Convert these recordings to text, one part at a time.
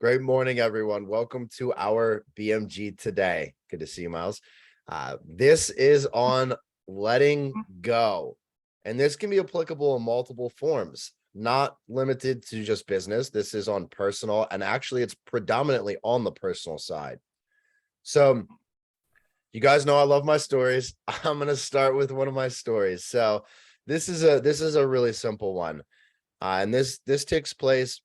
Great morning, everyone. Welcome to our BMG today. Good to see you, Miles. This is on letting go. And this can be applicable in multiple forms, not limited to just business. This is on personal, and actually it's predominantly on the personal side. So you guys know I love my stories. I'm going to start with one of my stories. So this is a really simple one. And this takes place.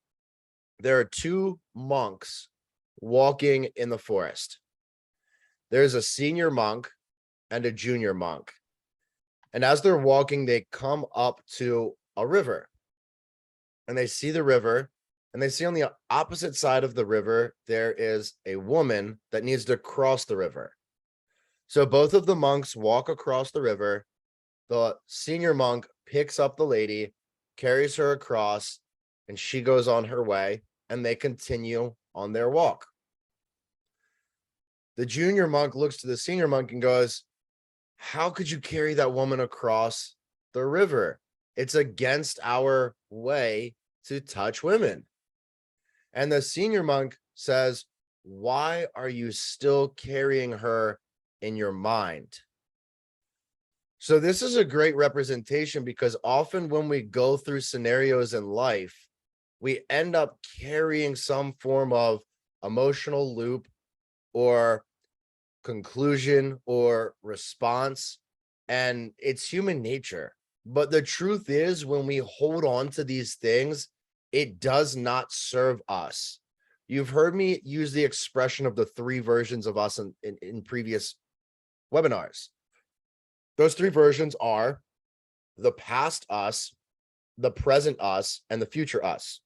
There are two monks walking in the forest. There's a senior monk and a junior monk. And as they're walking, they come up to a river. And they see the river, and they see on the opposite side of the river, there is a woman that needs to cross the river. So both of the monks walk across the river. The senior monk picks up the lady, carries her across, and she goes on her way. And they continue on their walk. The junior monk looks to the senior monk and goes, "How could you carry that woman across the river? It's against our way to touch women." And the senior monk says, "Why are you still carrying her in your mind?" So this is a great representation, because often when we go through scenarios in life, we end up carrying some form of emotional loop or conclusion or response, and it's human nature. But the truth is, when we hold on to these things, it does not serve us. You've heard me use the expression of the three versions of us in previous webinars. Those three versions are the past us, the present us, and the future us.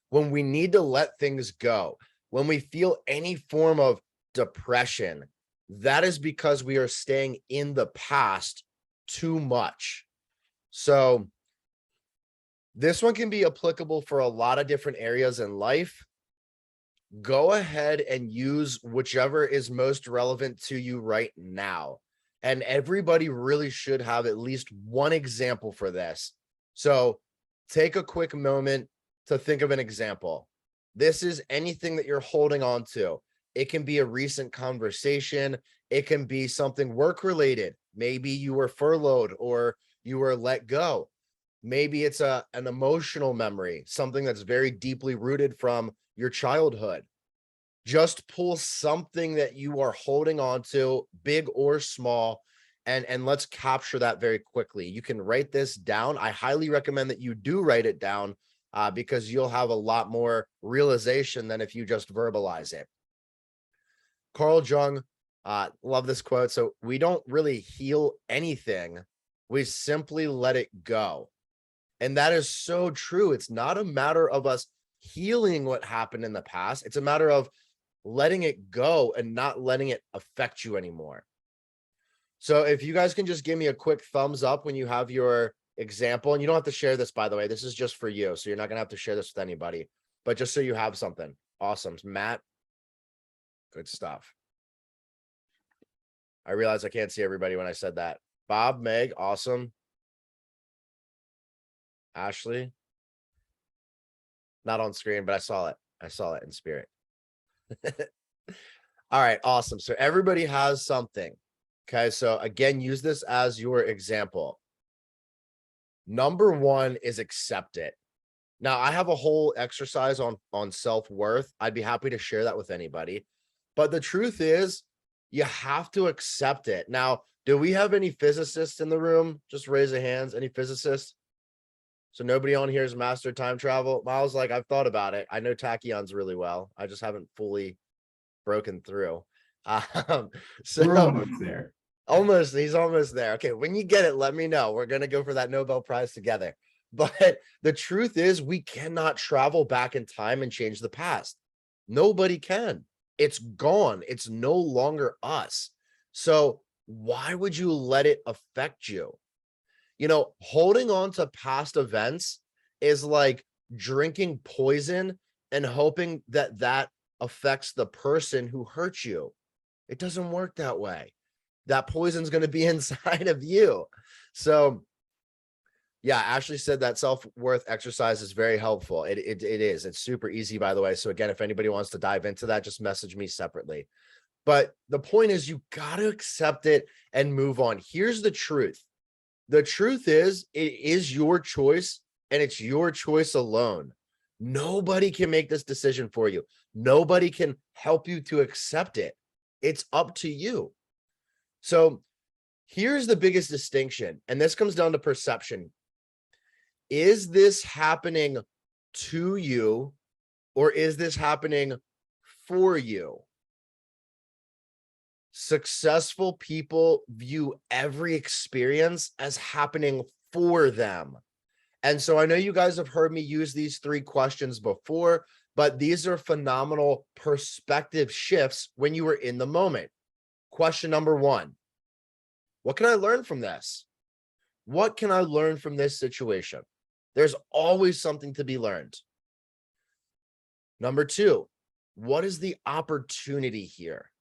When we need to let things go, when we feel any form of depression, that is because we are staying in the past too much. So this one can be applicable for a lot of different areas in life. Go ahead and use whichever is most relevant to you right now. And everybody really should have at least one example for this. So take a quick moment to think of an example. This is anything that you're holding on to. It can be a recent conversation. It can be something work related. Maybe you were furloughed or you were let go. Maybe it's an emotional memory, something that's very deeply rooted from your childhood. Just pull something that you are holding on to, big or small, and let's capture that very quickly. You can write this down. I highly recommend that you do write it down, because you'll have a lot more realization than if you just verbalize it. Carl Jung, love this quote. So we don't really heal anything. We simply let it go. And that is so true. It's not a matter of us healing what happened in the past. It's a matter of letting it go and not letting it affect you anymore. So if you guys can just give me a quick thumbs up when you have your example, and you don't have to share this, by the way, this is just for you. So you're not going to have to share this with anybody, but just so you have something. Awesome. Matt, good stuff. I realize I can't see everybody when I said that. Bob, Meg, awesome. Ashley, not on screen, but I saw it. I saw it in spirit. All right, awesome. So everybody has something. Okay, so again, use this as your example. Number one is accept it. Now, I have a whole exercise on self-worth. I'd be happy to share that with anybody. But the truth is, you have to accept it. Now, do we have any physicists in the room? Just raise your hands. Any physicists? So nobody on here is master time travel. Miles, like, I've thought about it. I know tachyons really well. I just haven't fully broken through. So we're almost there. Almost, he's almost there. Okay, when you get it, let me know. We're gonna go for that Nobel Prize together. But the truth is, we cannot travel back in time and change the past. Nobody can. It's gone. It's no longer us. So why would you let it affect you? You know, holding on to past events is like drinking poison and hoping that that affects the person who hurt you. It doesn't work that way. That poison's going to be inside of you. So Yeah, Ashley said that self-worth exercise is very helpful. It is. It's super easy, by the way. So again, if anybody wants to dive into that, just message me separately. But the point is, you got to accept it and move on. Here's the truth. The truth is, it is your choice and it's your choice alone. Nobody can make this decision for you. Nobody can help you to accept it. It's up to you. So here's the biggest distinction, and this comes down to perception. Is this happening to you, or is this happening for you? Successful people view every experience as happening for them. And so I know you guys have heard me use these 3 questions before, but these are phenomenal perspective shifts when you were in the moment. Question number 1, what can I learn from this? What can I learn from this situation? There's always something to be learned. Number 2, what is the opportunity here?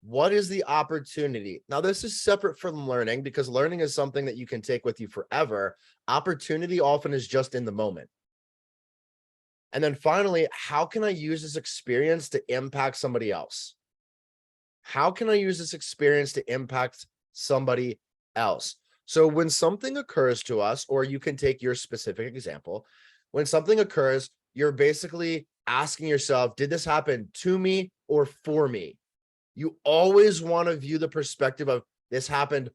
What is the opportunity? Now, this is separate from learning, because learning is something that you can take with you forever. Opportunity often is just in the moment. And then finally, how can I use this experience to impact somebody else? How can I use this experience to impact somebody else? So when something occurs to us, or you can take your specific example, when something occurs, you're basically asking yourself, did this happen to me or for me? You always want to view the perspective of this happened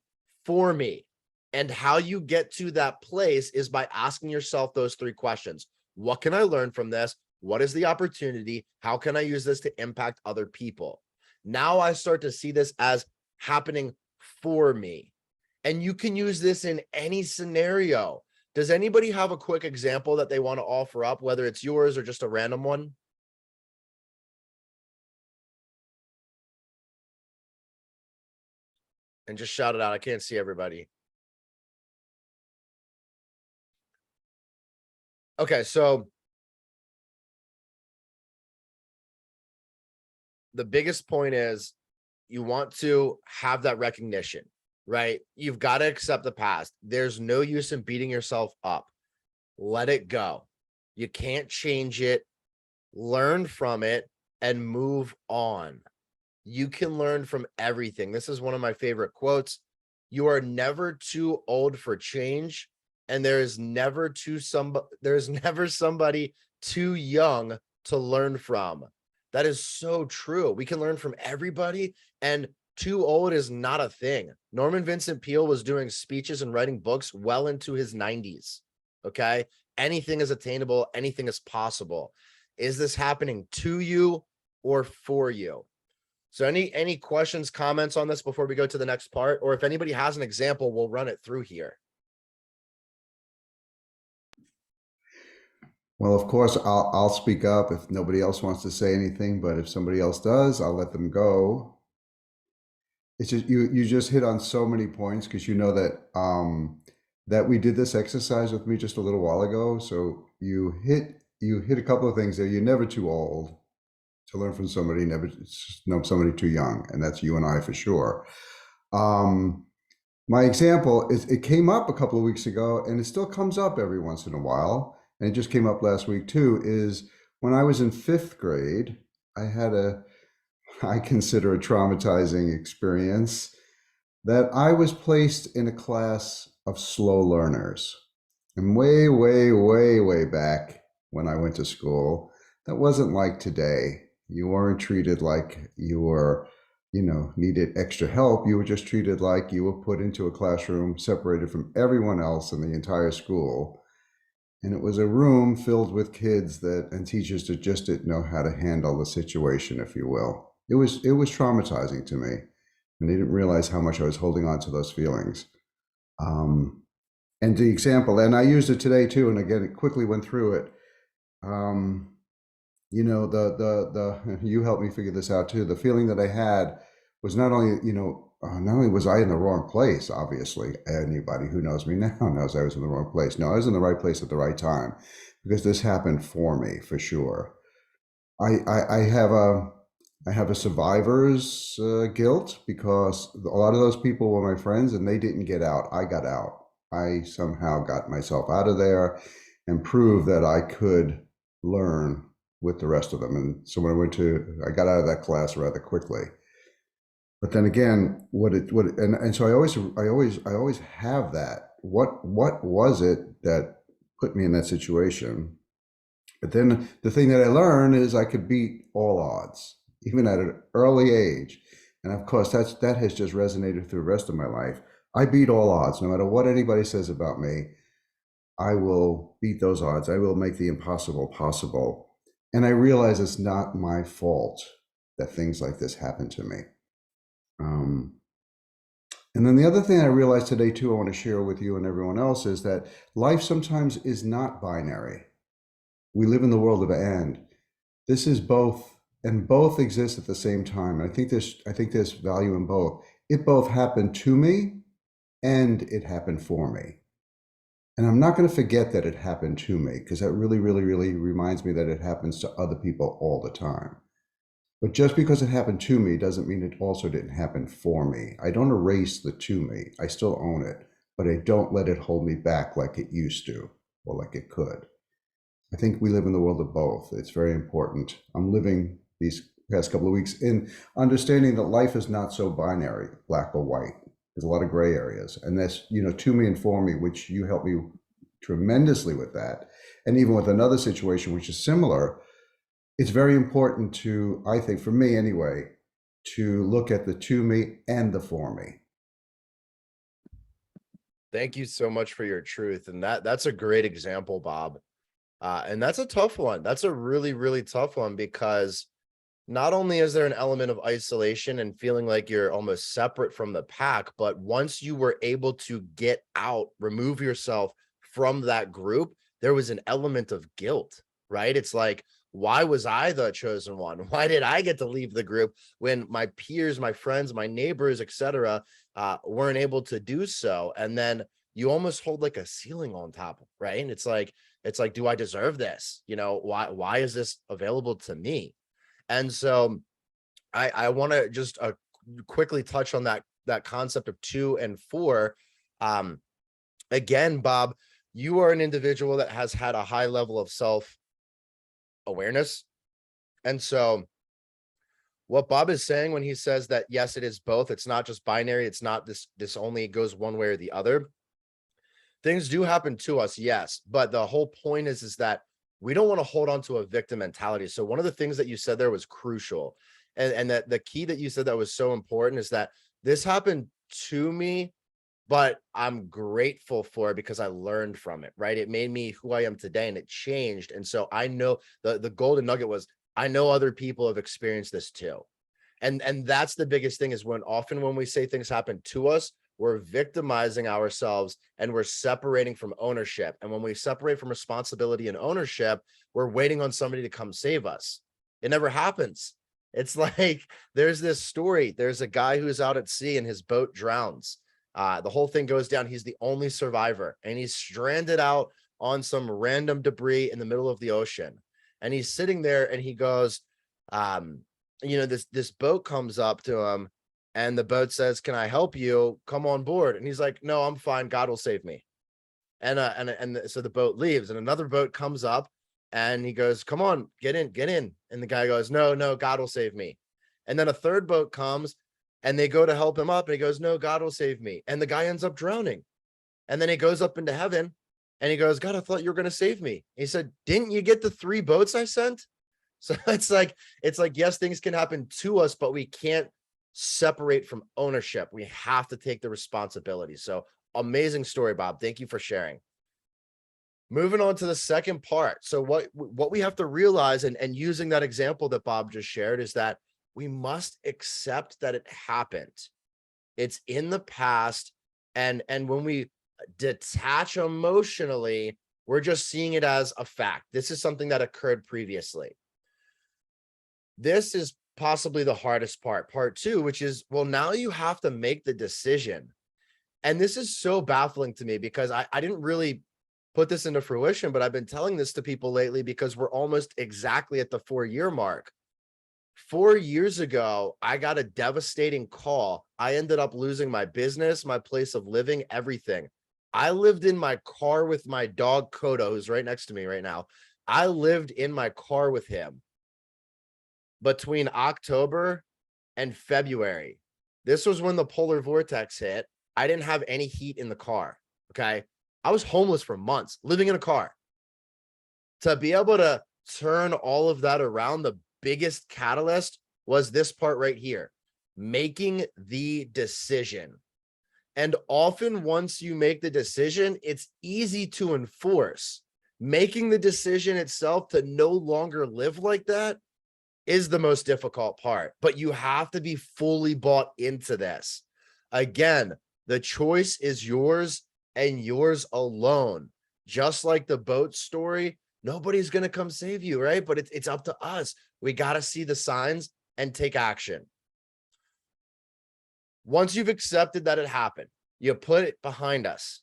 for me. And how you get to that place is by asking yourself those 3 questions. What can I learn from this? What is the opportunity? How can I use this to impact other people? Now I start to see this as happening for me. And you can use this in any scenario. Does anybody have a quick example that they want to offer up, whether it's yours or just a random one? And just shout it out. I can't see everybody. Okay, so the biggest point is you want to have that recognition, right? You've got to accept the past. There's no use in beating yourself up. Let it go. You can't change it. Learn from it and move on. You can learn from everything. This is one of my favorite quotes. You are never too old for change, and there's never somebody too young to learn from. That is so true. We can learn from everybody, and too old is not a thing. Norman Vincent Peale was doing speeches and writing books well into his 90s. Okay? Anything is attainable, anything is possible. Is this happening to you or for you? So any questions, comments on this before we go to the next part? Or if anybody has an example, we'll run it through here. Well, of course, I'll speak up if nobody else wants to say anything, but if somebody else does, I'll let them go. It's just you just hit on so many points, because you know that we did this exercise with me just a little while ago. So you hit a couple of things there. You're never too old to learn from somebody, never know somebody too young, and that's you and I for sure. My example is, it came up a couple of weeks ago, and it still comes up every once in a while, and it just came up last week too, is when I was in 5th grade, I had I consider a traumatizing experience, that I was placed in a class of slow learners. And way, way, way, way back when I went to school, that wasn't like today. You weren't treated like you were, needed extra help. You were just treated like you were put into a classroom separated from everyone else in the entire school. And it was a room filled with kids and teachers that just didn't know how to handle the situation, if you will. It was traumatizing to me, and they didn't realize how much I was holding on to those feelings. And the example, and I used it today too, and again, it quickly went through it. The you helped me figure this out too. The feeling that I had was not only was I in the wrong place. Obviously, anybody who knows me now knows I was in the wrong place. No, I was in the right place at the right time, because this happened for me for sure. I have a survivor's guilt, because a lot of those people were my friends and they didn't get out. I got out. I somehow got myself out of there and proved that I could learn with the rest of them. And so when I got out of that class rather quickly. But then again, and so I always have that. What was it that put me in that situation? But then the thing that I learned is I could beat all odds, even at an early age. And of course, that has just resonated through the rest of my life. I beat all odds, no matter what anybody says about me. I will beat those odds. I will make the impossible possible. And I realize it's not my fault that things like this happen to me. Um, and then the other thing I realized today, too, I want to share with you and everyone else is that life sometimes is not binary. We live in the world of and. This is both, and both exist at the same time. And I think there's value in both. It both happened to me and it happened for me. And I'm not going to forget that it happened to me, because that really, really, really reminds me that it happens to other people all the time. But just because it happened to me doesn't mean it also didn't happen for me. I don't erase the to me. I still own it, but I don't let it hold me back like it used to or like it could. I think we live in the world of both. It's very important. I'm living these past couple of weeks in understanding that life is not so binary, black or white. There's a lot of gray areas. And that's, to me and for me, which you helped me tremendously with that. And even with another situation, which is similar, it's very important to, I think, for me anyway, to look at the to me and the for me. Thank you so much for your truth. And that's a great example, Bob. And that's a tough one. That's a really, really tough one, because not only is there an element of isolation and feeling like you're almost separate from the pack, but once you were able to get out, remove yourself from that group, there was an element of guilt, right? It's like, why was I the chosen one? Why did I get to leave the group when my peers, my friends, my neighbors, etc., weren't able to do so? And then you almost hold like a ceiling on top, right? And it's like, do I deserve this? Why is this available to me? And so I want to just quickly touch on that concept of 2 and 4. Again, Bob, you are an individual that has had a high level of self-awareness. And so what Bob is saying when he says that, yes, it is both. It's not just binary. It's not this only goes one way or the other. Things do happen to us, yes. But the whole point is that we don't want to hold on to a victim mentality. So one of the things that you said there was crucial. And that the key that you said that was so important is that this happened to me, but I'm grateful for it because I learned from it, right? It made me who I am today, and it changed. And so I know the golden nugget was, I know other people have experienced this too. And that's the biggest thing, is when we say things happen to us, we're victimizing ourselves and we're separating from ownership. And when we separate from responsibility and ownership, we're waiting on somebody to come save us. It never happens. It's like, there's this story. There's a guy who's out at sea and his boat drowns. The whole thing goes down. He's the only survivor, and he's stranded out on some random debris in the middle of the ocean. And he's sitting there and he goes, this boat comes up to him, and the boat says, "Can I help you? Come on board." And he's like, "No, I'm fine. God will save me." And so the boat leaves, and another boat comes up, and he goes, "Come on, get in, get in." And the guy goes, "No, God will save me." And then a third boat comes, and they go to help him up, and he goes, "No, God will save me." And the guy ends up drowning. And then he goes up into heaven, and he goes, "God, I thought you were going to save me." He said, "Didn't you get the 3 boats I sent?" So it's like, yes, things can happen to us, but we can't separate from ownership. We have to take the responsibility. So amazing story, Bob. Thank you for sharing. Moving on to the second part. So what we have to realize, and using that example that Bob just shared, is that we must accept that it happened. It's in the past. And when we detach emotionally, we're just seeing it as a fact. This is something that occurred previously. This is possibly the hardest part 2, which is, well, now you have to make the decision. And this is so baffling to me, because I didn't really put this into fruition, but I've been telling this to people lately, because we're almost exactly at the 4-year mark. 4 years ago, I got a devastating call. I ended up losing my business, my place of living, everything. I lived in my car with my dog Kodo, who's right next to me right now. I lived in my car with him between October and February. This was when the polar vortex hit. I didn't have any heat in the car. Okay. I was homeless for months, living in a car. To be able to turn all of that around, the biggest catalyst was this part right here, making the decision. And often once you make the decision, it's easy to enforce. Making the decision itself to no longer live like that is the most difficult part, but you have to be fully bought into this. Again, the choice is yours and yours alone. Just like the boat story, nobody's going to come save you, right? But it's up to us. We got to see the signs and take action. Once you've accepted that it happened, you put it behind us.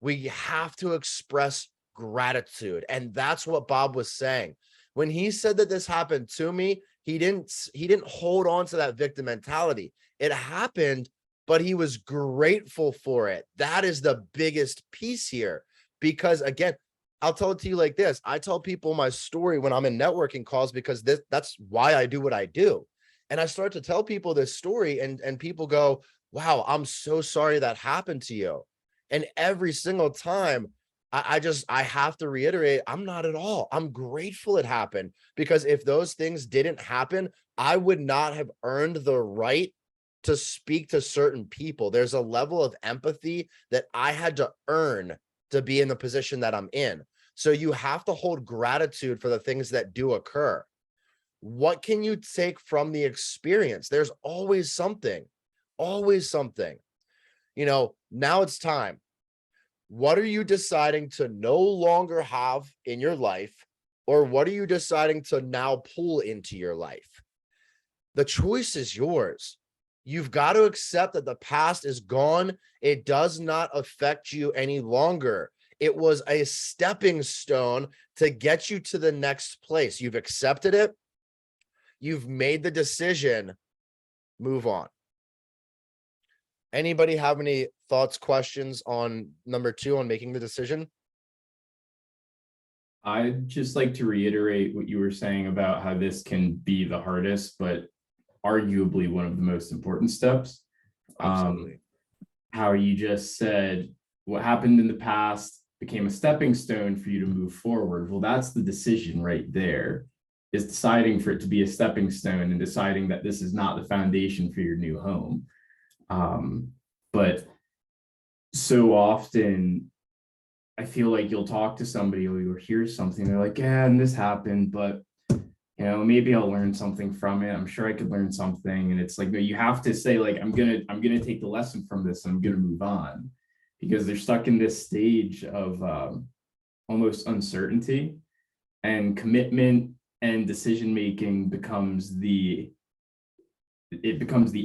We have to express gratitude. And that's what Bob was saying. When he said that this happened to me, he didn't hold on to that victim mentality. It happened, but he was grateful for it. That is the biggest piece here. Because again, I'll tell it to you like this. I tell people my story when I'm in networking calls because that's why I do what I do. And I start to tell people this story and people go, wow, I'm so sorry that happened to you. And every single time I have to reiterate, I'm not at all. I'm grateful it happened because if those things didn't happen, I would not have earned the right to speak to certain people. There's a level of empathy that I had to earn to be in the position that I'm in. So you have to hold gratitude for the things that do occur. What can you take from the experience? There's always something, always something. Now it's time. What are you deciding to no longer have in your life? Or what are you deciding to now pull into your life? The choice is yours. You've got to accept that the past is gone. It does not affect you any longer. It was a stepping stone to get you to the next place. You've accepted it. You've made the decision. Move on. Anybody have any thoughts, questions on number 2 on making the decision? I'd just like to reiterate what you were saying about how this can be the hardest, but arguably one of the most important steps. Absolutely. How you just said what happened in the past became a stepping stone for you to move forward. Well, that's the decision right there, is deciding for it to be a stepping stone and deciding that this is not the foundation for your new home. But so often I feel like you'll talk to somebody or you'll hear something, they're like, yeah, and this happened, but maybe I'll learn something from it. I'm sure I could learn something. And it's like, no, you have to say, like, I'm gonna take the lesson from this and I'm gonna move on, because they're stuck in this stage of almost uncertainty, and commitment and decision making becomes the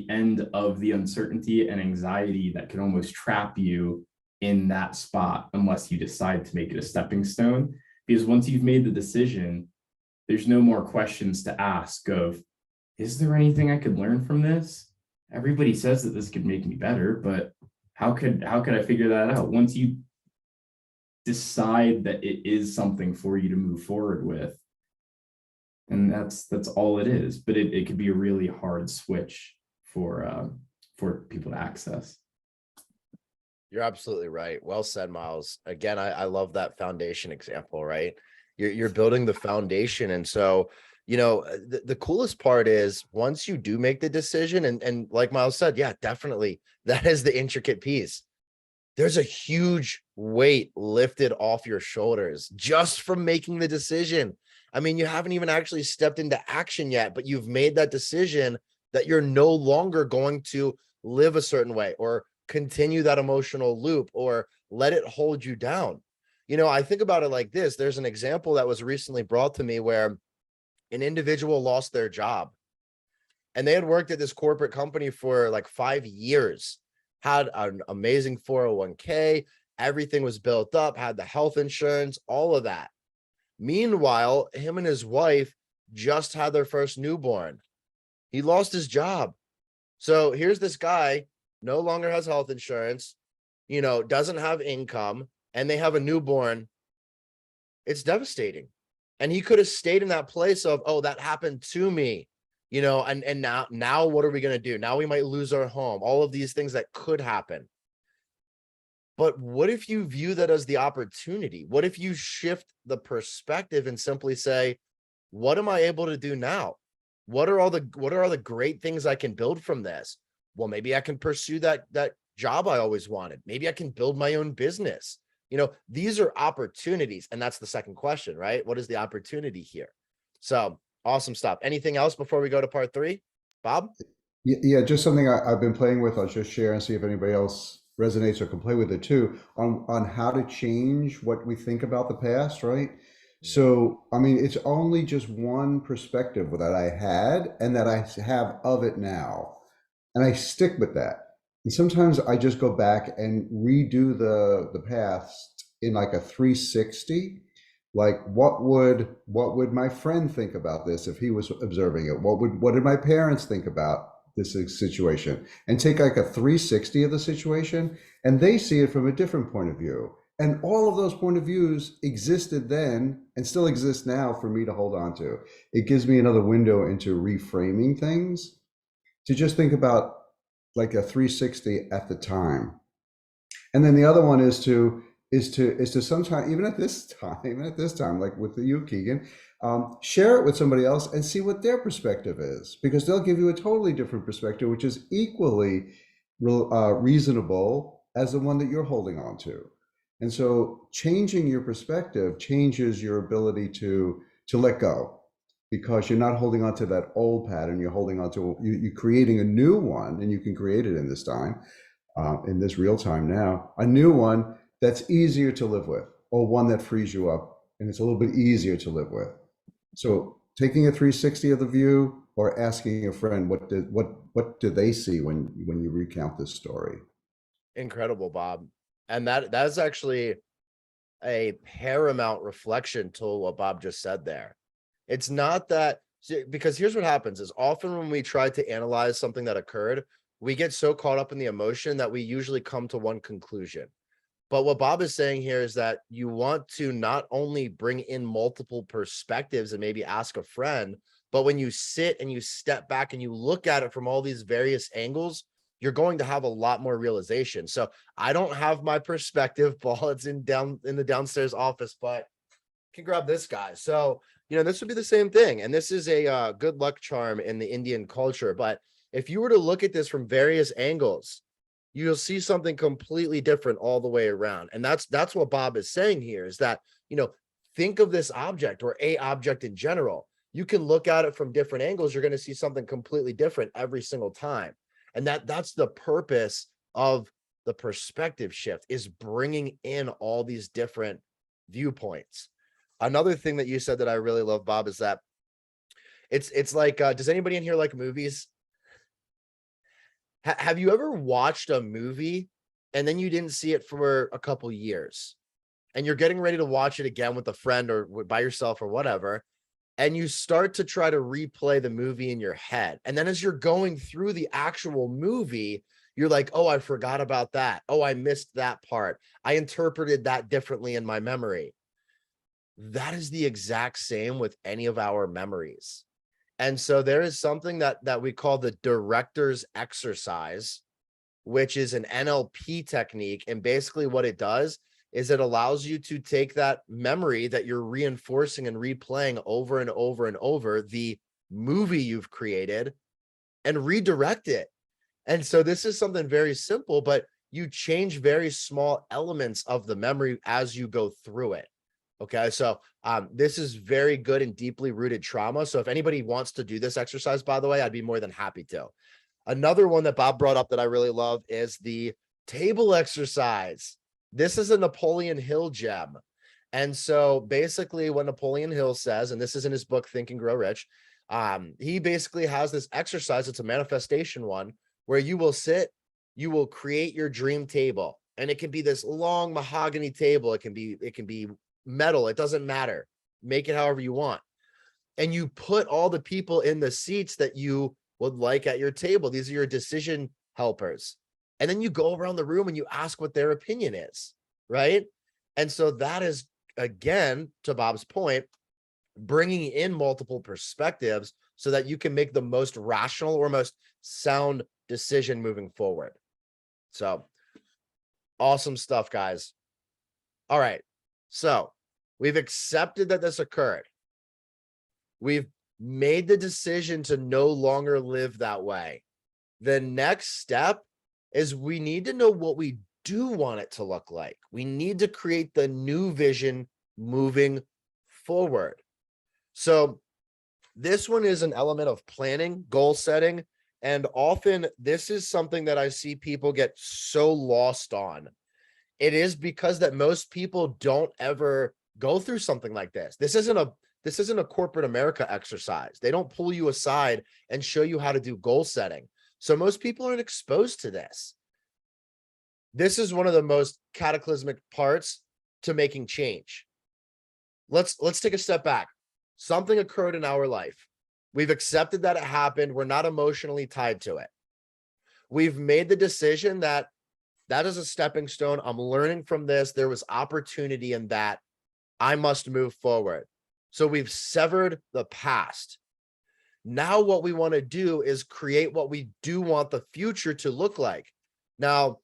end of the uncertainty and anxiety that can almost trap you in that spot unless you decide to make it a stepping stone. Because once you've made the decision, there's no more questions to ask of, is there anything I could learn from this? Everybody says that this could make me better, but how could I figure that out? Once you decide that it is something for you to move forward with, and that's all it is. But it could be a really hard switch for people to access. You're absolutely right. Well said, Miles. Again, I love that foundation example, right? You're building the foundation. And so, the coolest part is once you do make the decision, and like Miles said, yeah, definitely, that is the intricate piece. There's a huge weight lifted off your shoulders just from making the decision. I mean, you haven't even actually stepped into action yet, but you've made that decision that you're no longer going to live a certain way or continue that emotional loop or let it hold you down. I think about it like this. There's an example that was recently brought to me where an individual lost their job and they had worked at this corporate company for like 5 years, had an amazing 401k, everything was built up, had the health insurance, all of that. Meanwhile, him and his wife just had their first newborn. He lost his job. So here's this guy, no longer has health insurance, doesn't have income, and they have a newborn, it's devastating. And he could have stayed in that place of, oh, that happened to me, and now what are we going to do? Now we might lose our home, all of these things that could happen. But what if you view that as the opportunity? What if you shift the perspective and simply say, what am I able to do now? What are all the great things I can build from this? Well, maybe I can pursue that job I always wanted. Maybe I can build my own business. These are opportunities. And that's the second question, right? What is the opportunity here? So awesome stuff. Anything else before we go to part 3? Bob? Yeah, just something I've been playing with. I'll just share and see if anybody else resonates or can play with it too, on how to change what we think about the past, right? So, I mean, it's only just one perspective that I had and that I have of it now. And I stick with that. And sometimes I just go back and redo the past in like a 360. Like what would my friend think about this if he was observing it? What did my parents think about this situation? And take like a 360 of the situation, and they see it from a different point of view. And all of those point of views existed then and still exist now for me to hold on to. It gives me another window into reframing things, to just think about like a 360 at the time. And then the other one is to sometimes, even at this time, like with you, Keegan, share it with somebody else and see what their perspective is, because they'll give you a totally different perspective, which is equally reasonable as the one that you're holding on to. And so changing your perspective changes your ability to let go, because you're not holding on to that old pattern. You're holding on to you're creating a new one, and you can create it in this time, in this real time now, a new one that's easier to live with, or one that frees you up and it's a little bit easier to live with. So taking a 360 of the view, or asking a friend what do they see when you recount this story. Incredible, Bob. And that's actually a paramount reflection to what Bob just said there. It's not that, because here's what happens is, often when we try to analyze something that occurred, we get so caught up in the emotion that we usually come to one conclusion. But what Bob is saying here is that you want to not only bring in multiple perspectives and maybe ask a friend, but when you sit and you step back and you look at it from all these various angles, you're going to have a lot more realization. So I don't have my perspective ball. It's in the downstairs office, but can grab this guy. So, this would be the same thing. And this is a good luck charm in the Indian culture. But if you were to look at this from various angles, you'll see something completely different all the way around. And that's what Bob is saying here, is that, think of this object, or a object in general. You can look at it from different angles. You're going to see something completely different every single time. And that's the purpose of the perspective shift, is bringing in all these different viewpoints. Another thing that you said that I really love, Bob, is that it's like, does anybody in here like movies? Have you ever watched a movie and then you didn't see it for a couple years, and you're getting ready to watch it again with a friend or by yourself or whatever, and you start to try to replay the movie in your head, and then as you're going through the actual movie, you're like, oh, I forgot about that. Oh, I missed that part. I interpreted that differently in my memory. That is the exact same with any of our memories. And so there is something that we call the director's exercise, which is an NLP technique. And basically what it does is it allows you to take that memory that you're reinforcing and replaying over and over and over, the movie you've created, and redirect it. And so this is something very simple, but you change very small elements of the memory as you go through it. Okay, so this is very good and deeply rooted trauma. So if anybody wants to do this exercise, by the way, I'd be more than happy to. Another one that Bob brought up that I really love is the table exercise. This is a Napoleon Hill gem. And so basically what Napoleon Hill says, and this is in his book, Think and Grow Rich, he basically has this exercise. It's a manifestation one, where you will sit, you will create your dream table. And it can be this long mahogany table. It can be metal. It doesn't matter. Make it however you want. And you put all the people in the seats that you would like at your table. These are your decision helpers. And then you go around the room and you ask what their opinion is, right? And so that is, again, to Bob's point, bringing in multiple perspectives so that you can make the most rational or most sound decision moving forward. So awesome stuff, guys. All right. So we've accepted that this occurred. We've made the decision to no longer live that way. The next step is we need to know what we do want it to look like. We need to create the new vision moving forward. So this one is an element of planning, goal setting, and often this is something that I see people get so lost on. It is because that most people don't ever go through something like this. This isn't a corporate America exercise. They don't pull you aside and show you how to do goal setting. So most people aren't exposed to this. This is one of the most cataclysmic parts to making change. Let's take a step back. Something occurred in our life. We've accepted that it happened. We're not emotionally tied to it. We've made the decision that is a stepping stone. I'm learning from this. There was opportunity in that. I must move forward. So we've severed the past. Now what we want to do is create what we do want the future to look like. Now,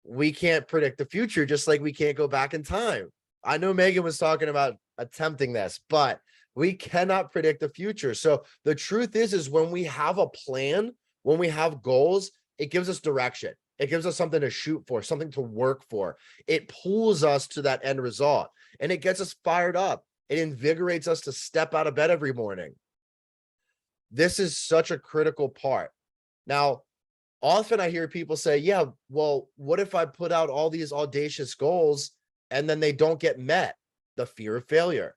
we can't predict the future, just like we can't go back in time. I know Megan was talking about attempting this, but we cannot predict the future. So the truth is when we have a plan, when we have goals, it gives us direction. It gives us something to shoot for, something to work for. It pulls us to that end result, and it gets us fired up. It invigorates us to step out of bed every morning. This is such a critical part. Now, often I hear people say, yeah, well, what if I put out all these audacious goals and then they don't get met? The fear of failure.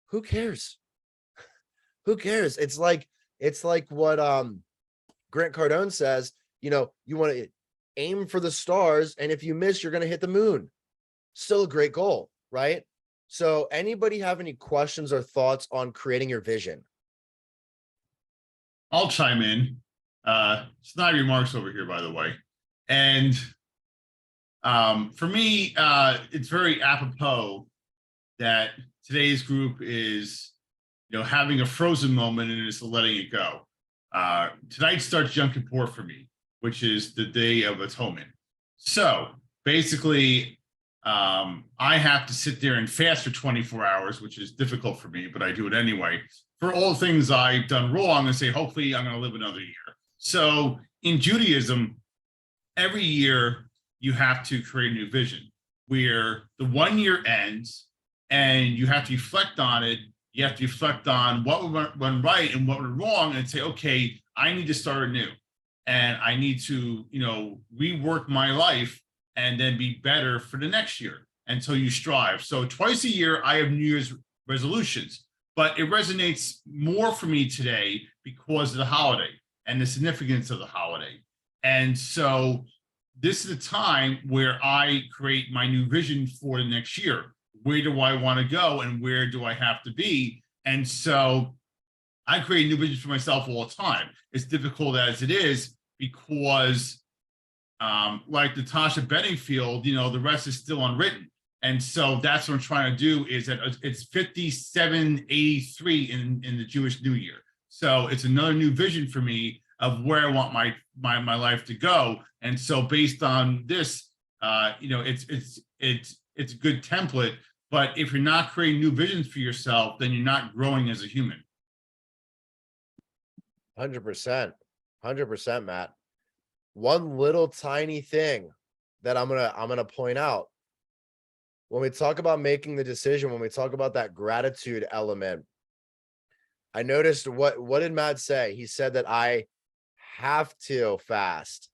Who cares? Who cares? It's like what Grant Cardone says, you want to aim for the stars, and if you miss, you're going to hit the moon. Still a great goal, right? So anybody have any questions or thoughts on creating your vision? I'll chime in. Snide remarks over here, by the way. And for me, it's very apropos that today's group is, having a frozen moment and just letting it go. Tonight starts Yom Kippur for me, which is the Day of Atonement. So basically, I have to sit there and fast for 24 hours, which is difficult for me, but I do it anyway, for all the things I've done wrong, and say, hopefully I'm going to live another year. So in Judaism, every year you have to create a new vision where the 1 year ends and you have to reflect on it. You have to reflect on what went right and what went wrong and say, okay, I need to start anew. And I need to, rework my life and then be better for the next year until you strive. So twice a year, I have New Year's resolutions, but it resonates more for me today because of the holiday and the significance of the holiday. And so this is a time where I create my new vision for the next year. Where do I want to go and where do I have to be? And so I create new visions for myself all the time. It's difficult as it is because like Natasha Bedingfield, the rest is still unwritten. And so that's what I'm trying to do is that it's 5783 in the Jewish New Year. So it's another new vision for me of where I want my life to go. And so based on this, it's a good template. But if you're not creating new visions for yourself, then you're not growing as a human. 100%, Matt. One little tiny thing that I'm gonna point out when we talk about making the decision, when we talk about that gratitude element, I noticed what did Matt say? He said that I have to fast.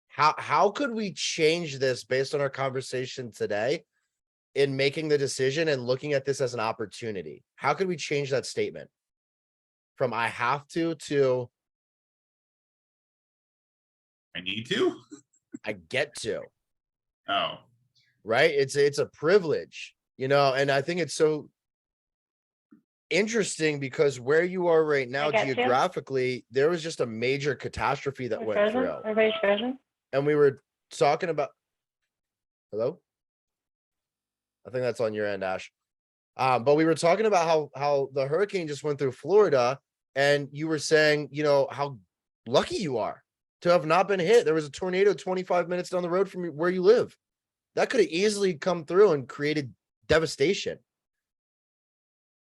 How could we change this based on our conversation today in making the decision and looking at this as an opportunity? How could we change that statement from I have to I need to? I get to? Oh. Right? It's a privilege, and I think it's so interesting because where you are right now got you. geographically, there was just a major catastrophe that We're went frozen? through. Everybody's frozen? And we were talking about, hello? I think that's on your end, Ash. But we were talking about how the hurricane just went through Florida, and you were saying, you know, how lucky you are to have not been hit. There was a tornado 25 minutes down the road from where you live. That could have easily come through and created devastation.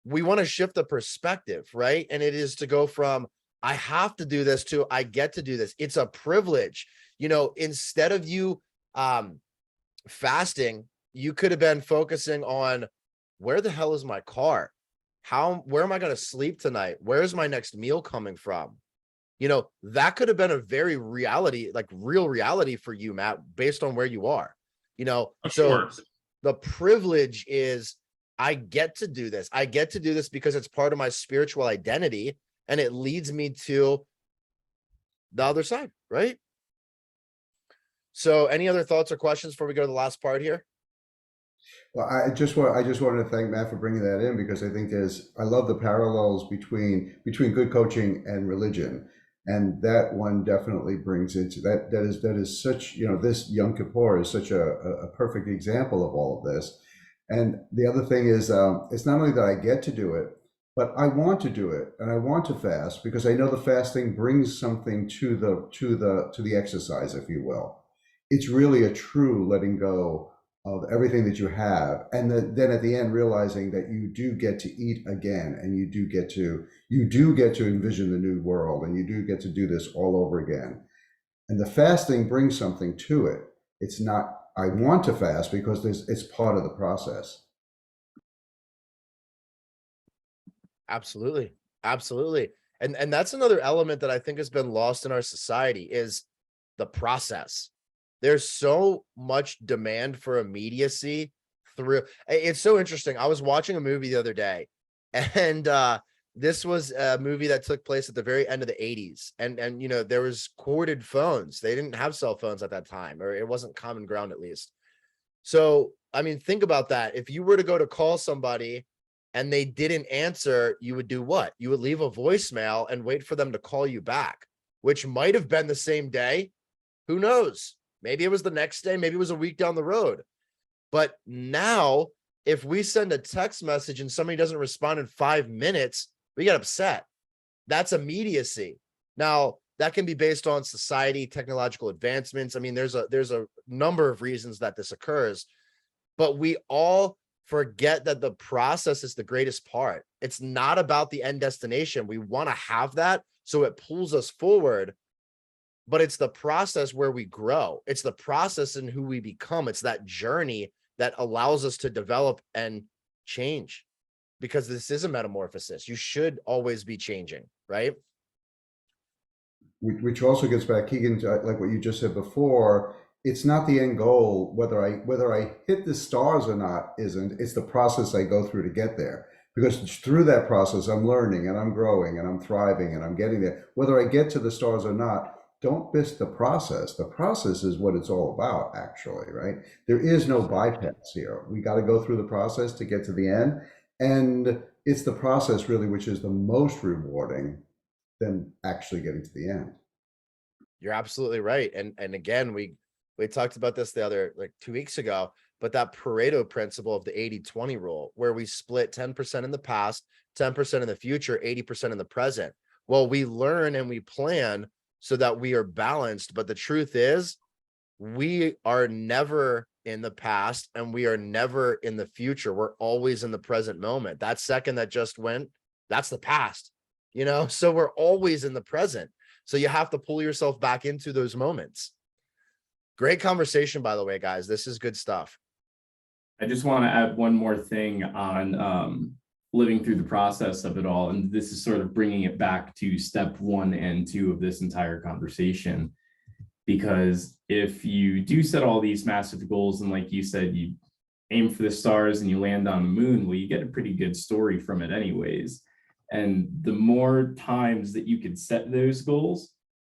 We want to shift the perspective, right? And it is to go from I have to do this to I get to do this. It's a privilege. You know, instead of you fasting, you could have been focusing on where the hell is my car? Where am I going to sleep tonight? Where's my next meal coming from? You know, that could have been a very real reality for you, Matt, based on where you are. You know, so the privilege is I get to do this. I get to do this because it's part of my spiritual identity, and it leads me to the other side, right? So any other thoughts or questions before we go to the last part here? Well, I just wanted to thank Matt for bringing that in, because I think I love the parallels between good coaching and religion. And that one definitely brings into that is such, you know, this Yom Kippur is such a perfect example of all of this. And the other thing is, it's not only that I get to do it, but I want to do it, and I want to fast because I know the fasting brings something to the exercise, if you will. It's really a true letting go of everything that you have, and then at the end realizing that you do get to eat again, and you do get to envision the new world, and you do get to do this all over again. And the fasting brings something to it. It's not I want to fast because it's part of the process. Absolutely. Absolutely. And that's another element that I think has been lost in our society is the process. There's so much demand for immediacy through. It's so interesting. I was watching a movie the other day, and this was a movie that took place at the very end of the 80s. And you know, there was corded phones. They didn't have cell phones at that time, or it wasn't common ground at least. So, I mean, think about that. If you were to go to call somebody and they didn't answer, you would do what? You would leave a voicemail and wait for them to call you back, which might have been the same day. Who knows? Maybe it was the next day. Maybe it was a week down the road. But now, if we send a text message and somebody doesn't respond in 5 minutes, we get upset. That's immediacy. Now, that can be based on society, technological advancements. I mean, there's a number of reasons that this occurs, but we all forget that the process is the greatest part. It's not about the end destination. We want to have that so it pulls us forward, but it's the process where we grow. It's the process in who we become. It's that journey that allows us to develop and change, because this is a metamorphosis. You should always be changing, right? Which also gets back, Keegan, to like what you just said before. It's not the end goal, whether I hit the stars or not isn't. It's the process I go through to get there. Because through that process, I'm learning and I'm growing and I'm thriving and I'm getting there. Whether I get to the stars or not, don't miss the process. The process is what it's all about, actually, right? There is no bypass here. We got to go through the process to get to the end. And it's the process really which is the most rewarding than actually getting to the end. You're absolutely right. And again, we talked about this the other 2 weeks ago, but that Pareto principle of the 80-20 rule, where we split 10% in the past, 10% in the future, 80% in the present. Well, we learn and we plan so that we are balanced. But the truth is, we are never in the past and we are never in the future. We're always in the present moment. That second that just went, that's the past, you know? So we're always in the present. So you have to pull yourself back into those moments. Great conversation, by the way, guys. This is good stuff. I just want to add one more thing on living through the process of it all. And this is sort of bringing it back to step 1 and 2 of this entire conversation. Because if you do set all these massive goals, and like you said, you aim for the stars and you land on the moon, well, you get a pretty good story from it anyways. And the more times that you could set those goals,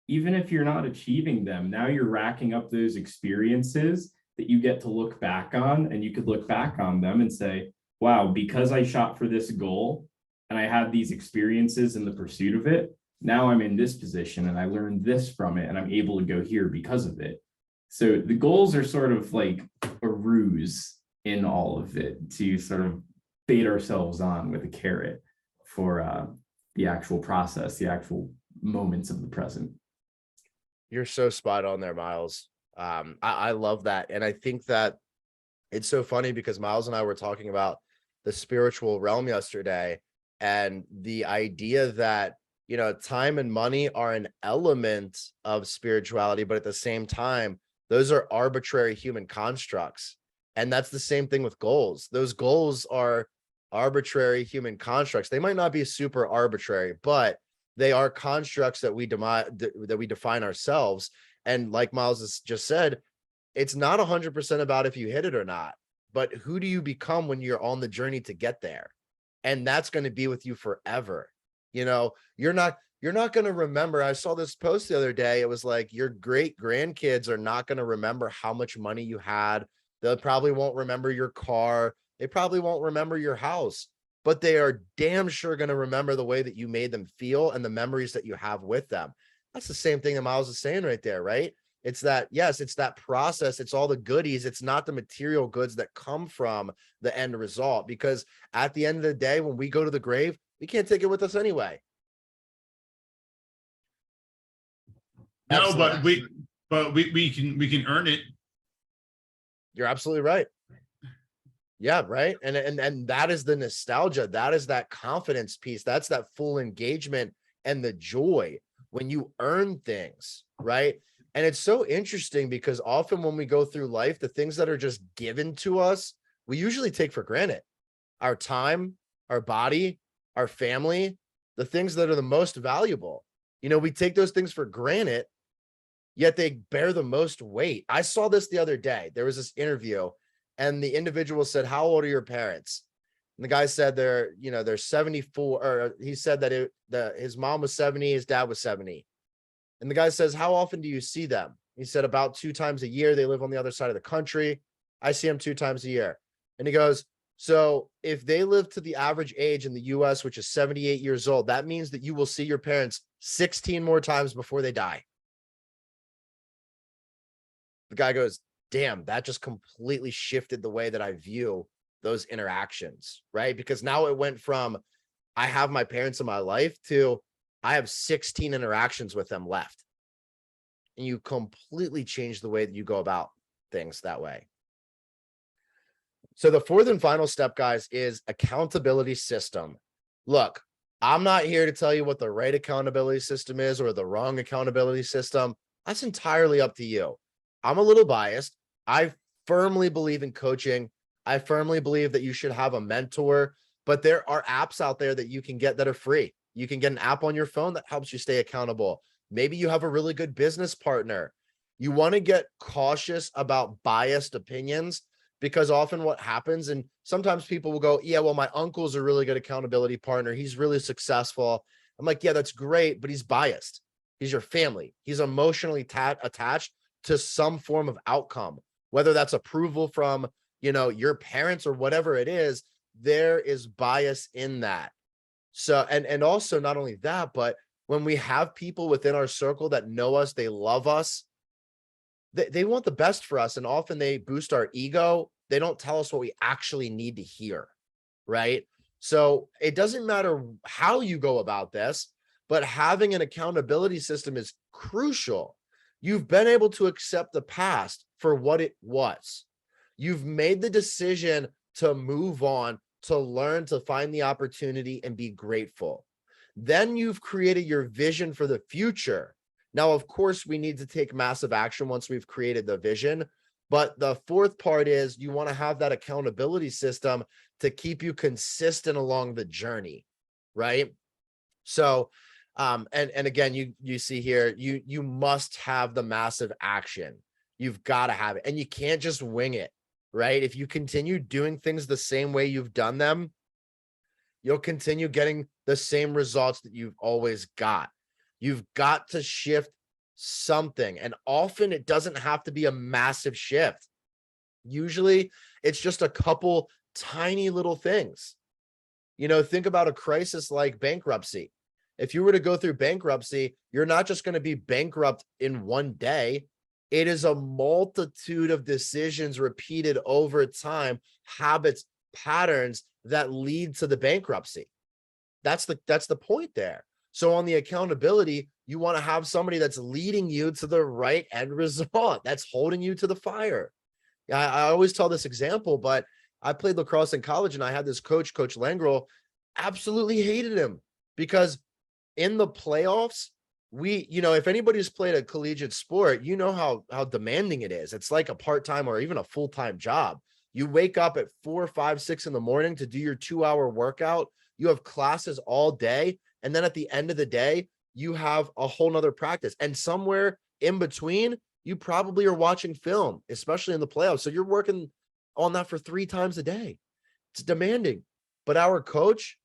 even if you're not achieving them, now you're racking up those experiences that you get to look back on, and you could look back on them and say, wow, because I shot for this goal, and I had these experiences in the pursuit of it. Now I'm in this position and I learned this from it and I'm able to go here because of it. So the goals are sort of like a ruse in all of it to sort of bait ourselves on with a carrot for the actual process, the actual moments of the present. You're so spot on there, Miles. I love that. And I think that it's so funny because Miles and I were talking about the spiritual realm yesterday, and the idea that, you know, time and money are an element of spirituality, but at the same time, those are arbitrary human constructs. And that's the same thing with goals. Those goals are arbitrary human constructs. They might not be super arbitrary, but they are constructs that we define ourselves. And like Miles has just said, it's not 100% about if you hit it or not, but who do you become when you're on the journey to get there? And that's going to be with you forever. You know, you're not going to remember. I saw this post the other day. It was like, your great grandkids are not going to remember how much money you had. They probably won't remember your car. They probably won't remember your house, but they are damn sure going to remember the way that you made them feel and the memories that you have with them. That's the same thing that Miles is saying right there, right? It's that, yes, it's that process. It's all the goodies. It's not the material goods that come from the end result, because at the end of the day, when we go to the grave, we can't take it with us anyway. No, Excellent. but we can earn it. You're absolutely right. Yeah, right. And that is the nostalgia. That is that confidence piece. That's that full engagement and the joy when you earn things, right? And it's so interesting because often when we go through life, the things that are just given to us, we usually take for granted. Our time, our body, our family, the things that are the most valuable. You know, we take those things for granted, yet they bear the most weight. I saw this the other day. There was this interview, and the individual said, "How old are your parents?" And the guy said they're 74, or he said that his mom was 70, his dad was 70. And the guy says, "How often do you see them?" He said, "About 2 times a year. They live on the other side of the country. I see them 2 times a year." And he goes, "So if they live to the average age in the US, which is 78 years old, that means that you will see your parents 16 more times before they die." The guy goes, "Damn, that just completely shifted the way that I view those interactions," right? Because now it went from, I have my parents in my life, to I have 16 interactions with them left. And you completely change the way that you go about things that way. So the fourth and final step, guys, is accountability system. Look, I'm not here to tell you what the right accountability system is or the wrong accountability system. That's entirely up to you. I'm a little biased. I firmly believe in coaching. I firmly believe that you should have a mentor, but there are apps out there that you can get that are free. You can get an app on your phone that helps you stay accountable. Maybe you have a really good business partner. You want to get cautious about biased opinions, because often what happens, and sometimes people will go, "Yeah, well, my uncle's a really good accountability partner. He's really successful." I'm like, "Yeah, that's great, but he's biased. He's your family. He's emotionally attached to some form of outcome, whether that's approval from, your parents or whatever it is. There is bias in that." So, and also not only that, but when we have people within our circle that know us, they love us, they want the best for us, and often they boost our ego. They don't tell us what we actually need to hear, right? So it doesn't matter how you go about this, but having an accountability system is crucial. You've been able to accept the past for what it was. You've made the decision to move on, to learn, to find the opportunity and be grateful. Then you've created your vision for the future. Now, of course, we need to take massive action once we've created the vision. But the fourth part is you want to have that accountability system to keep you consistent along the journey, right? So, and again, you see here, you must have the massive action. You've got to have it, and you can't just wing it, right? If you continue doing things the same way you've done them, you'll continue getting the same results that you've always got. You've got to shift something, and often it doesn't have to be a massive shift. Usually it's just a couple tiny little things. Think about a crisis like bankruptcy. If you were to go through bankruptcy, you're not just going to be bankrupt in one day. It is a multitude of decisions repeated over time, habits, patterns that lead to the bankruptcy. That's the point there. So on the accountability, you want to have somebody that's leading you to the right end result, that's holding you to the fire. I always tell this example, but I played lacrosse in college and I had this coach, Coach Langrel, absolutely hated him because in the playoffs, if anybody's played a collegiate sport, how demanding it is. It's like a part-time or even a full-time job. You wake up at 4, 5, 6 in the morning to do your 2-hour workout. You have classes all day. And then at the end of the day, you have a whole nother practice. And somewhere in between, you probably are watching film, especially in the playoffs. So you're working on that for 3 times a day. It's demanding. But our coach,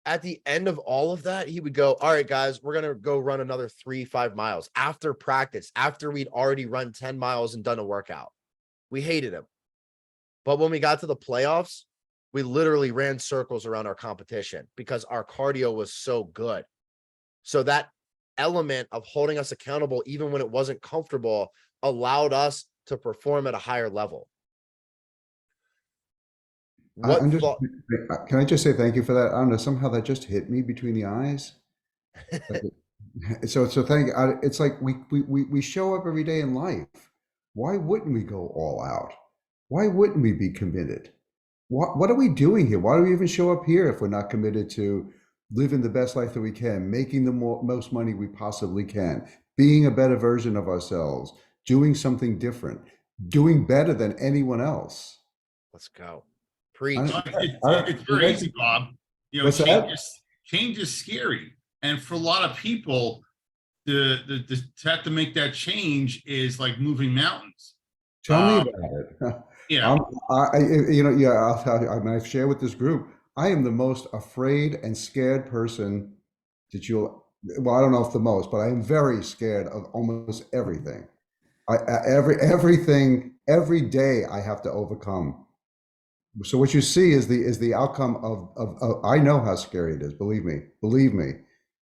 at the end of all of that, he would go, all right, guys, we're going to go run another 3-5 miles after practice, after we'd already run 10 miles and done a workout. We hated him. But when we got to the playoffs, we literally ran circles around our competition because our cardio was so good. So that element of holding us accountable, even when it wasn't comfortable, allowed us to perform at a higher level. Can I just say thank you for that? I don't know, somehow that just hit me between the eyes. So thank you. It's like we show up every day in life. Why wouldn't we go all out? Why wouldn't we be committed? What are we doing here? Why do we even show up here if we're not committed to living the best life that we can, making the most money we possibly can, being a better version of ourselves, doing something different, doing better than anyone else? Let's go. Preach. It's very easy, Bob. Change is scary. And for a lot of people, to have to make that change is like moving mountains. Tell me about it. Yeah. I'll tell you, I've shared with this group, I am the most afraid and scared person that I don't know if the most, but I am very scared of almost everything. Everything, every day I have to overcome. So what you see is the outcome of I know how scary it is. Believe me.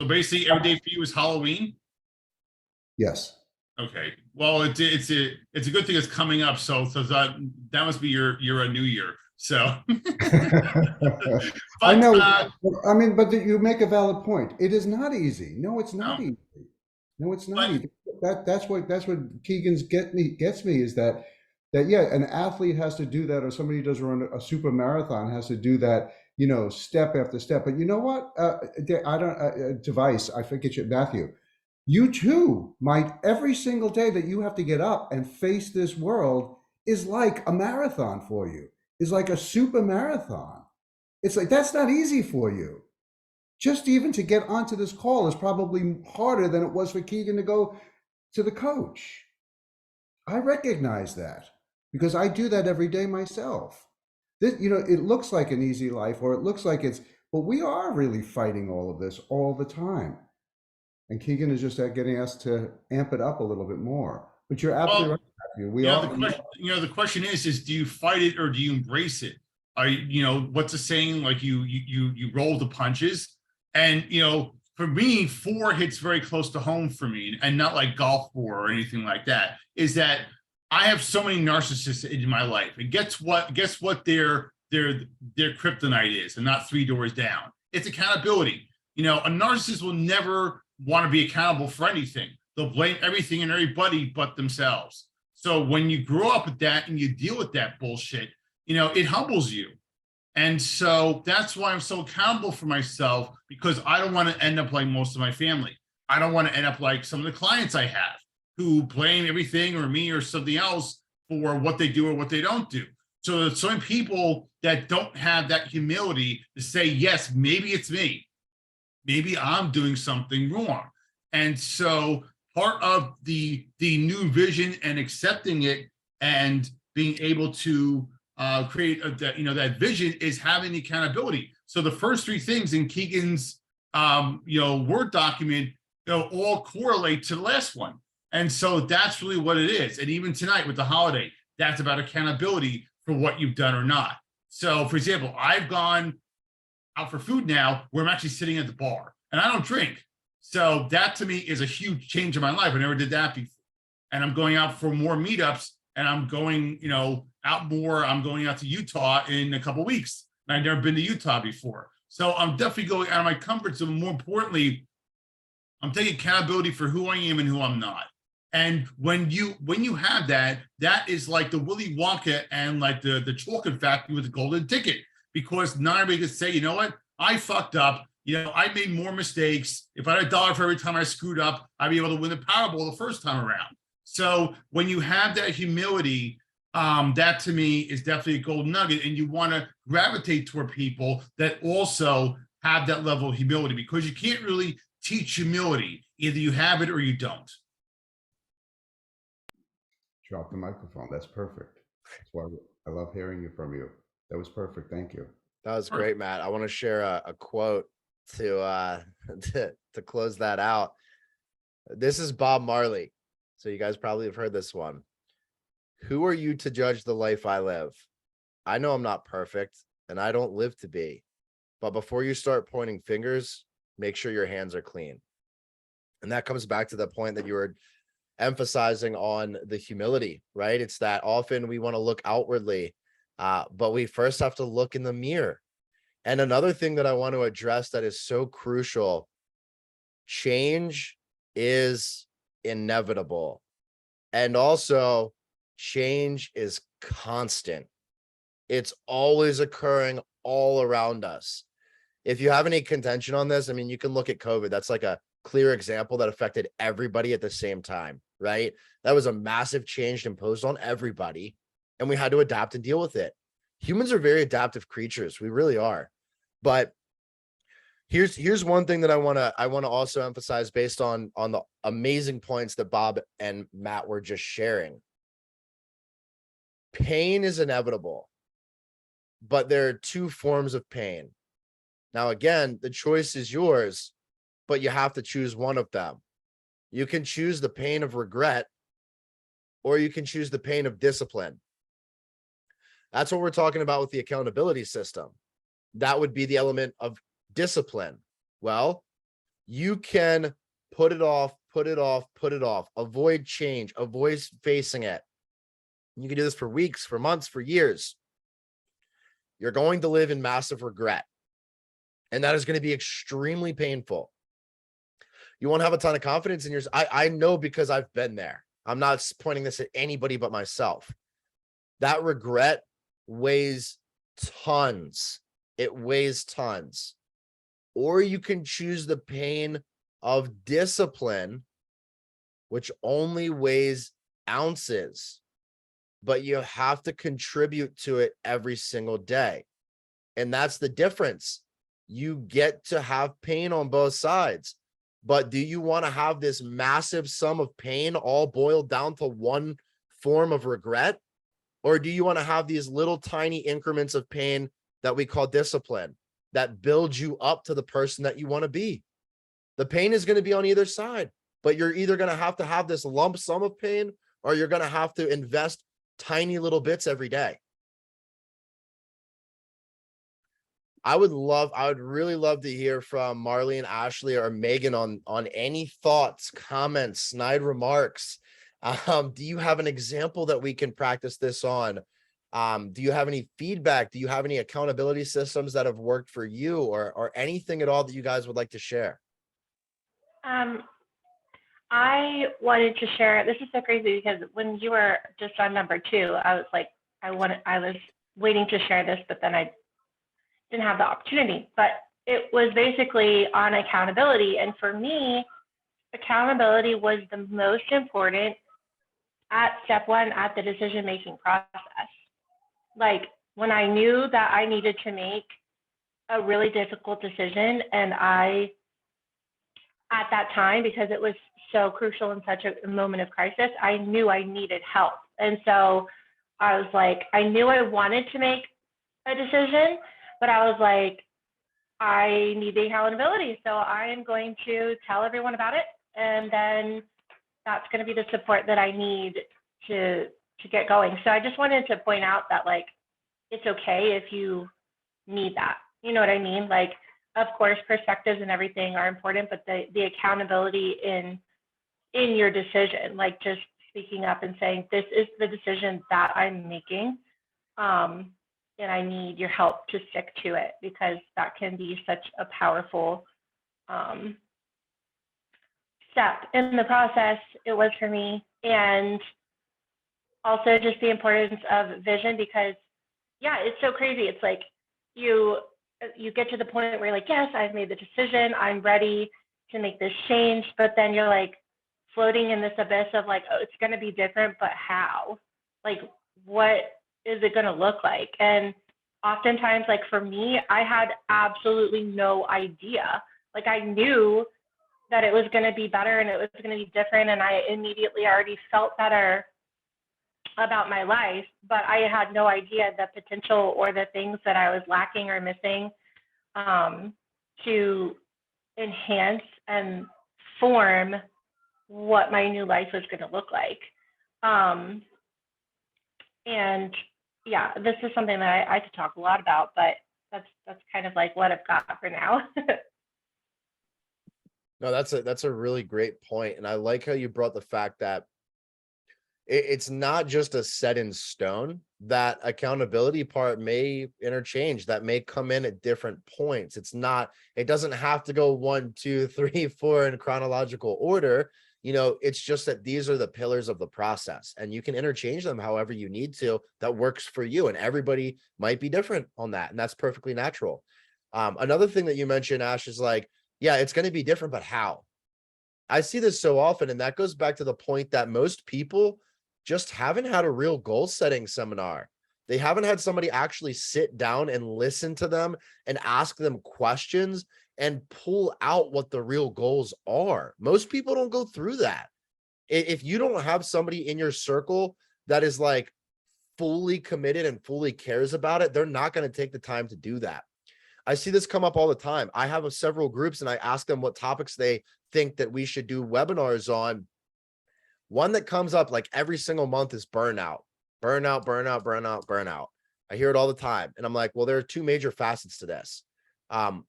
So basically every day for you is Halloween? Yes. Okay. Well, it's a good thing it's coming up. So that must be your a new year. So but, I know. But you make a valid point. It is not easy. No, it's not easy. No, it's not easy. That's what Keegan's gets me is that an athlete has to do that, or somebody who does run a super marathon has to do that, step after step. But you know what? I forget you, Matthew. You too might, every single day that you have to get up and face this world is like a marathon for you, is like a super marathon. It's like, that's not easy for you. Just even to get onto this call is probably harder than it was for Keegan to go to the coach. I recognize that because I do that every day myself. It looks like an easy life, or it looks like but we are really fighting all of this all the time. And Keegan is just getting us to amp it up a little bit more. But you're absolutely right, Matthew. The question is do you fight it or do you embrace it? What's the saying? Like you roll the punches. And for me, 4 hits very close to home for me, and not like golf 4 or anything like that. Is that I have so many narcissists in my life, and guess what their kryptonite is, and not 3 doors down. It's accountability. A narcissist will never want to be accountable for anything. They'll blame everything and everybody but themselves. So when you grow up with that and you deal with that bullshit, it humbles you. And so that's why I'm so accountable for myself, because I don't want to end up like most of my family. I don't want to end up like some of the clients I have who blame everything or me or something else for what they do or what they don't do. So there's so many people that don't have that humility to say, yes, maybe it's me. Maybe I'm doing something wrong. And so part of the new vision and accepting it and being able to create that vision is having the accountability. So the first 3 things in Keegan's Word document all correlate to the last one. And so that's really what it is. And even tonight with the holiday, that's about accountability for what you've done or not. So for example, I've gone out for food now where I'm actually sitting at the bar and I don't drink. So that to me is a huge change in my life. I never did that before. And I'm going out for more meetups and I'm going, out more. I'm going out to Utah in a couple of weeks. And I've never been to Utah before. So I'm definitely going out of my comfort zone. More importantly, I'm taking accountability for who I am and who I'm not. And when you have that, that is like the Willy Wonka and like the chocolate factory with the golden ticket, because not everybody can say, you know what, I fucked up. I made more mistakes. If I had $1 for every time I screwed up, I'd be able to win the Powerball the first time around. So when you have that humility, that to me is definitely a golden nugget, and you want to gravitate toward people that also have that level of humility, because you can't really teach humility. Either you have it or you don't. Drop the microphone. That's perfect. That's why I love hearing you from you. That was perfect. Thank you. That was great, Matt. I want to share a quote to to close that out. This is Bob Marley. So you guys probably have heard this one. Who are you to judge the life I live? I know I'm not perfect and I don't live to be. But before you start pointing fingers, make sure your hands are clean. And that comes back to the point that you were emphasizing on the humility, right? It's that often we want to look outwardly, but we first have to look in the mirror. And another thing that I want to address that is so crucial, change is inevitable. And also, change is constant. It's always occurring all around us. If you have any contention on this, I mean, you can look at COVID. That's like a clear example that affected everybody at the same time, right? That was a massive change imposed on everybody, and we had to adapt and deal with it. Humans are very adaptive creatures. We really are. But here's one thing that I want to also emphasize based on the amazing points that Bob and Matt were just sharing. Pain is inevitable, but there are two forms of pain. Now, again, the choice is yours, but you have to choose one of them. You can choose the pain of regret, or you can choose the pain of discipline. That's what we're talking about with the accountability system. That would be the element of discipline. Well, you can put it off, avoid change, avoid facing it. You can do this for weeks, for months, for years. You're going to live in massive regret. And that is going to be extremely painful. You won't have a ton of confidence in yours. I know, because I've been there. I'm not pointing this at anybody but myself. That regret weighs tons. It weighs tons. Or you can choose the pain of discipline, which only weighs ounces, but you have to contribute to it every single day. And that's the difference. You get to have pain on both sides, but do you want to have this massive sum of pain all boiled down to one form of regret? Or do you want to have these little tiny increments of pain that we call discipline that build you up to the person that you want to be? The pain is going to be on either side, but you're either going to have this lump sum of pain, or you're going to have to invest tiny little bits every day. I would really love to hear from Marley and Ashley or Megan on any thoughts, comments, snide remarks. Do you have an example that we can practice this on? Do you have any feedback? Do you have any accountability systems that have worked for you, or anything at all that you guys would like to share? I wanted to share, this is so crazy because when you were just on number 2, I was like, I was waiting to share this, but then I didn't have the opportunity. But it was basically on accountability. And for me, accountability was the most important at step 1 at the decision-making process. Like when I knew that I needed to make a really difficult decision, and at that time, because it was so crucial in such a moment of crisis, I knew I needed help. And so I was like, I knew I wanted to make a decision, but I was like, I need the accountability. So I am going to tell everyone about it. And then that's going to be the support that I need to get going. So I just wanted to point out that, like, it's okay if you need that. You know what I mean? Like, of course, perspectives and everything are important, but the accountability in your decision, like just speaking up and saying, this is the decision that I'm making. And I need your help to stick to it, because that can be such a powerful step in the process. It was for me. And also just the importance of vision, because yeah, it's so crazy. It's like you get to the point where you're like, yes, I've made the decision, I'm ready to make this change, but then you're like floating in this abyss of like, oh, it's going to be different, but how? Like, what is it going to look like? And oftentimes, like for me, I had absolutely no idea. Like, I knew that it was going to be better and it was going to be different, and I immediately already felt better about my life, but I had no idea the potential or the things that I was lacking or missing to enhance and form what my new life was going to look like. And yeah, this is something that I could talk a lot about, but that's kind of like what I've got for now. No, that's a really great point. And I like how you brought the fact that it's not just a set in stone. That accountability part may interchange, that may come in at different points. It doesn't have to go 1, 2, 3, 4 in chronological order. It's just that these are the pillars of the process, and you can interchange them however you need to, that works for you. And everybody might be different on that, and that's perfectly natural. Another thing that you mentioned, Ash, is like, yeah, it's going to be different, but how? I see this so often, and that goes back to the point that most people just haven't had a real goal setting seminar. They haven't had somebody actually sit down and listen to them and ask them questions and pull out what the real goals are. Most people don't go through that. If you don't have somebody in your circle that is like fully committed and fully cares about it, they're not going to take the time to do that. I see this come up all the time. I have several groups, and I ask them what topics they think that we should do webinars on. One that comes up like every single month is burnout. I hear it all the time. And I'm like, well, there are two major facets to this.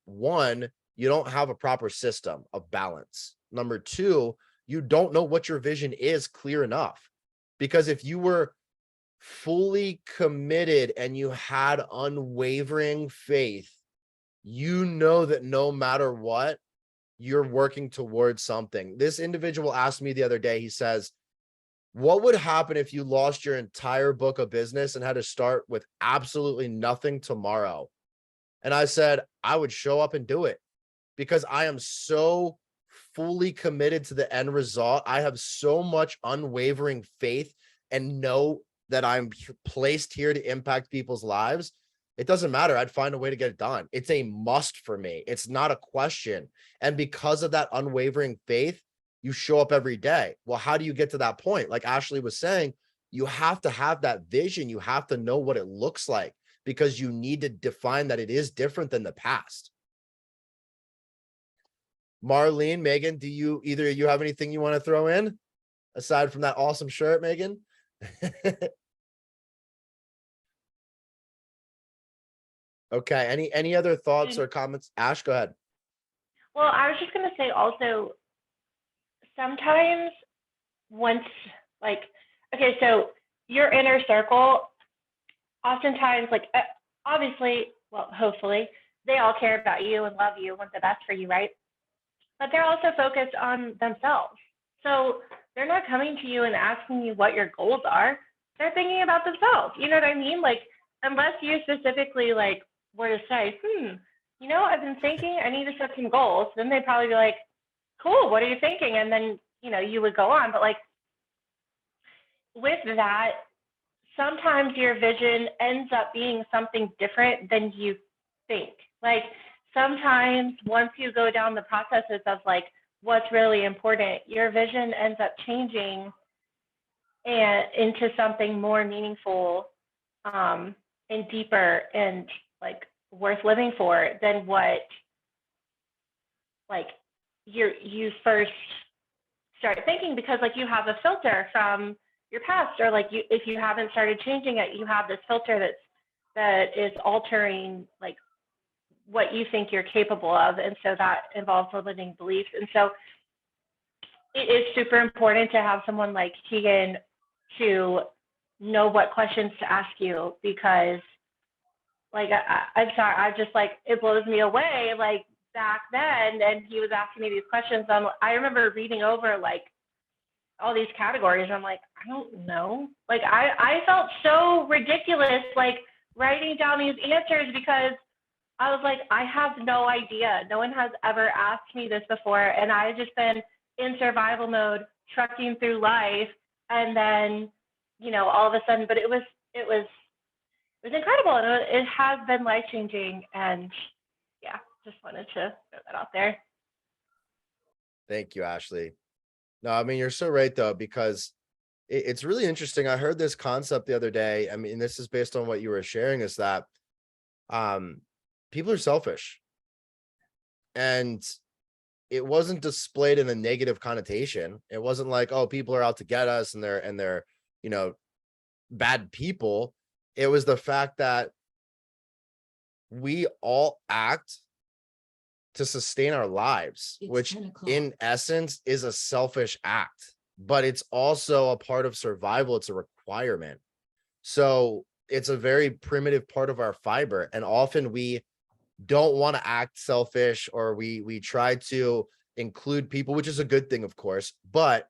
One, you don't have a proper system of balance. Number two, you don't know what your vision is clear enough. Because if you were fully committed and you had unwavering faith, you know that no matter what, you're working towards something. This individual asked me the other day, he says, what would happen if you lost your entire book of business and had to start with absolutely nothing tomorrow? And I said, I would show up and do it, because I am so fully committed to the end result. I have so much unwavering faith and know that I'm placed here to impact people's lives. It doesn't matter. I'd find a way to get it done. It's a must for me. It's not a question. And because of that unwavering faith, you show up every day. Well, how do you get to that point? Like Ashley was saying, you have to have that vision. You have to know what it looks like, because you need to define that it is different than the past. Marlene, Megan, do you either of you have anything you want to throw in aside from that awesome shirt, Megan? Okay. Any other thoughts or comments? Ash, go ahead. Well, I was just going to say also, sometimes once, like, okay, so your inner circle, oftentimes, like, obviously, well, hopefully, they all care about you and love you, want the best for you, right? But they're also focused on themselves. So they're not coming to you and asking you what your goals are. They're thinking about themselves. You know what I mean? Like, unless you specifically, like, were to say, I've been thinking I need to set some goals, then they'd probably be like, cool, what are you thinking? And then, you would go on. But like, with that, sometimes your vision ends up being something different than you think. Like, sometimes once you go down the processes of like what's really important, your vision ends up changing and into something more meaningful and deeper and like worth living for than what like you first start thinking, because like you have a filter from your past, or like if you haven't started changing it, you have this filter that is altering like what you think you're capable of. And so that involves limiting beliefs. And so it is super important to have someone like Keegan to know what questions to ask you, because like I'm sorry, I just like, it blows me away. Like back then, and he was asking me these questions. I remember reading over like all these categories. I'm like, I don't know. Like I felt so ridiculous, like writing down these answers, because I was like, I have no idea. No one has ever asked me this before. And I've just been in survival mode, trucking through life. And then, you know, all of a sudden, but it was incredible. And it has been life-changing. And yeah, just wanted to throw that out there. Thank you, Ashley. No, I mean, you're so right though, because it's really interesting. I heard this concept the other day. I mean, this is based on what you were sharing, is that people are selfish, and it wasn't displayed in a negative connotation. It wasn't like, oh, people are out to get us and they're, you know, bad people. It was the fact that we all act to sustain our lives, It's which 10 o'clock. in essence is a selfish act, but it's also a part of survival. It's a requirement. So it's a very primitive part of our fiber. And often we don't want to act selfish, or we try to include people, which is a good thing, of course, but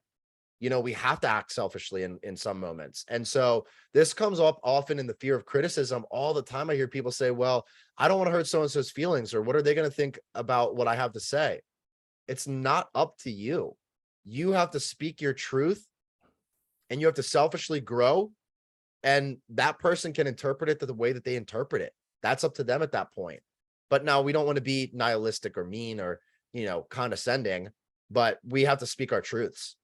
you know, we have to act selfishly in some moments. And so this comes up often in the fear of criticism. All the time I hear people say, well, I don't want to hurt so-and-so's feelings, or what are they going to think about what I have to say? It's not up to you. You have to speak your truth, and you have to selfishly grow, and that person can interpret it the way that they interpret it. That's up to them at that point. But now we don't want to be nihilistic or mean or, you know, condescending, but we have to speak our truths.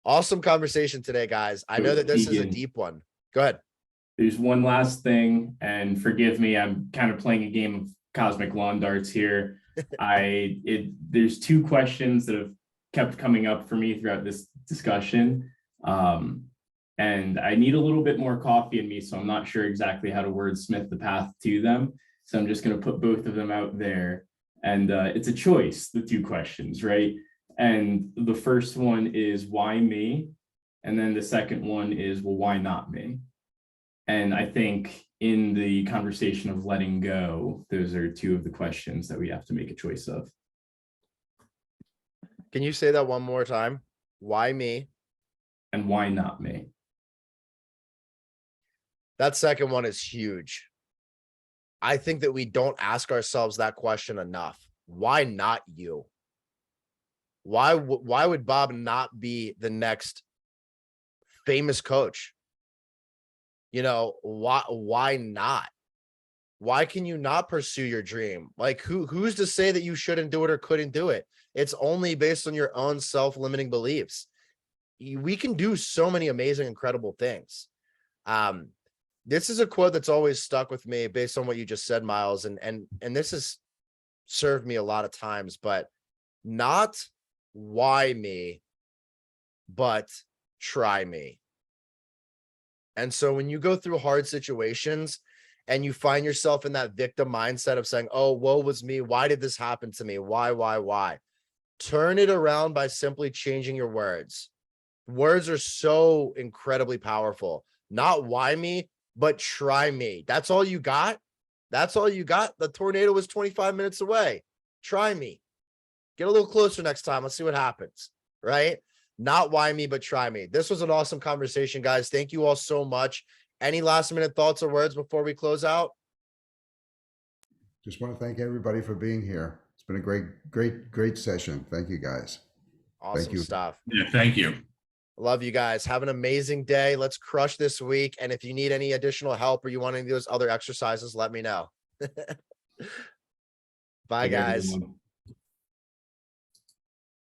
Awesome conversation today, guys. I know that this is a deep one. Go ahead. There's one last thing, and forgive me, I'm kind of playing a game of cosmic lawn darts here. There's two questions that have kept coming up for me throughout this discussion. And I need a little bit more coffee in me, so I'm not sure exactly how to wordsmith the path to them. So I'm just going to put both of them out there. And it's a choice, the two questions, right? And the first one is, why me? And then the second one is, well, why not me? And I think in the conversation of letting go, those are two of the questions that we have to make a choice of. Can you say that one more time? Why me? And why not me? That second one is huge. I think that we don't ask ourselves that question enough. Why not you? Why would Bob not be the next famous coach? You know, why not? Why can you not pursue your dream? Like who's to say that you shouldn't do it or couldn't do it? It's only based on your own self-limiting beliefs. We can do so many amazing, incredible things. This is a quote that's always stuck with me based on what you just said, Miles. And this has served me a lot of times, but not why me, but try me. And so when you go through hard situations and you find yourself in that victim mindset of saying, oh, woe was me. Why did this happen to me? Why? Turn it around by simply changing your words. Words are so incredibly powerful. Not why me, but try me. That's all you got. That's all you got. The tornado was 25 minutes away. Try me. Get a little closer next time. Let's see what happens. Right? Not why me, but try me. This was an awesome conversation, guys. Thank you all so much. Any last minute thoughts or words before we close out? Just want to thank everybody for being here. It's been a great session. Thank you, guys. Awesome Thank you. stuff. Yeah, thank you. Love you guys. Have an amazing day. Let's crush this week. And if you need any additional help or you want any of those other exercises, let me know. Bye, Take care, guys. everyone.